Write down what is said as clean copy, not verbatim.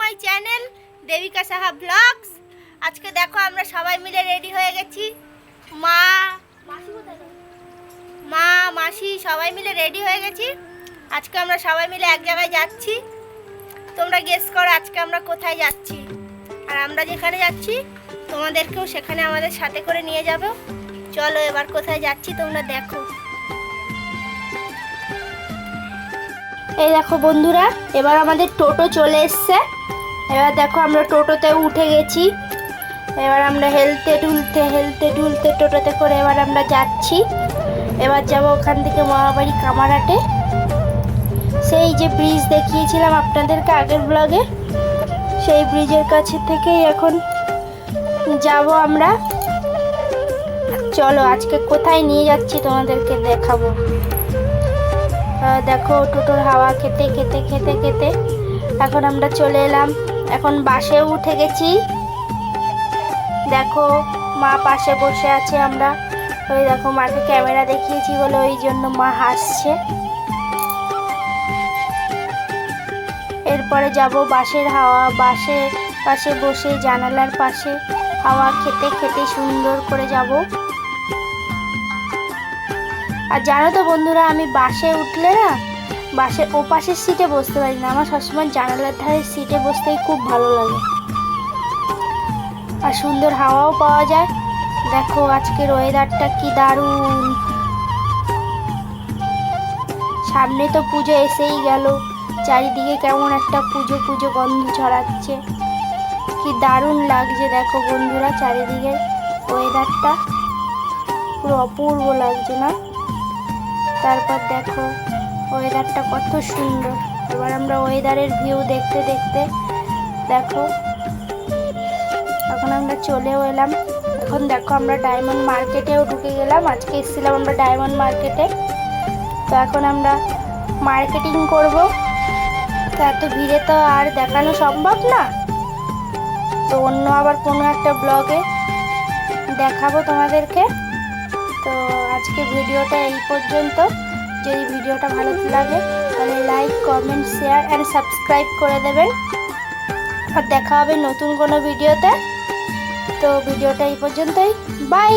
মাই channel Debika Saha vlogs. আজকে দেখো আমরা সবাই মিলে রেডি হয়ে গেছি। মা মাসি সবাই মিলে রেডি হয়ে গেছি। আজকে আমরা সবাই মিলে এক জায়গায় যাচ্ছি। তোমরা গেস করো আজকে আমরা কোথায় যাচ্ছি। আর আমরা যেখানে যাচ্ছি তোমাদেরকেও সেখানে আমাদের সাথে করে নিয়ে যাব। চলো এবার কোথায় যাচ্ছি তোমরা দেখো। এই দেখো বন্ধুরা, এবার আমাদের টোটো চলে এসছে। এবার দেখো আমরা টোটোতে উঠে গেছি। এবার আমরা হেলতে ঢুলতে টোটোতে করে এবার আমরা যাচ্ছি। এবার যাব ওখান থেকে মহাবাড়ি কামারহাটে। সেই যে ব্রিজ দেখিয়েছিলাম আপনাদেরকে আগের ব্লগে, সেই ব্রিজের কাছে থেকেই এখন যাব আমরা। চলো আজকে কোথায় নিয়ে যাচ্ছি তোমাদেরকে দেখাবো। দেখো টোটোর হাওয়া খেতে খেতে খেতে খেতে এখন আমরা চলে এলাম। এখন বাসে উঠে গেছি। দেখো মা পাশে বসে আছে। আমরা ওই দেখো মাকে ক্যামেরা দেখিয়েছি বলে ওই জন্য মা হাসছে। এরপরে যাব বাসের হাওয়া, পাশে বসে জানালার পাশে হাওয়া খেতে খেতে সুন্দর করে যাব। আর জানো তো বন্ধুরা, আমি বাসে উঠলে না বাসের ও পাশের সিটে বসতে পারি না। আমার সবসময় জানালার ধারের সিটে বসতেই খুব ভালো লাগে। আর সুন্দর হাওয়াও পাওয়া যায়। দেখো আজকের ওয়েদারটা কি দারুণ। সামনে তো পুজো এসেই গেল। চারিদিকে কেমন একটা পুজো পুজো গন্ধ ছড়াচ্ছে। কি দারুণ লাগছে দেখো বন্ধুরা, চারিদিকে ওয়েদারটা পুরো অপূর্ব লাগছে না? তারপর দেখো ওয়েদারটা কত সুন্দর। এবার আমরা ওয়েদারের ভিউ দেখতে দেখতে দেখো এখন আমরা চলেও এলাম। এখন দেখো আমরা ডায়মন্ড মার্কেটেও ঢুকে গেলাম। আজকে এসেছিলাম আমরা ডায়মন্ড মার্কেটে। তো এখন আমরা মার্কেটিং করব। তো এত ভিড়ে তো আর দেখানো সম্ভব না, তো অন্য আবার কোনো একটা ব্লগে দেখাবো তোমাদেরকে। তো আজকে ভিডিওটা এই পর্যন্ত। যদি ভিডিওটা ভালো লাগে তাহলে like, comment, share and subscribe করে দেবেন। আর দেখা হবে নতুন কোনো ভিডিওতে। তো ভিডিওটা এই পর্যন্তই। বাই।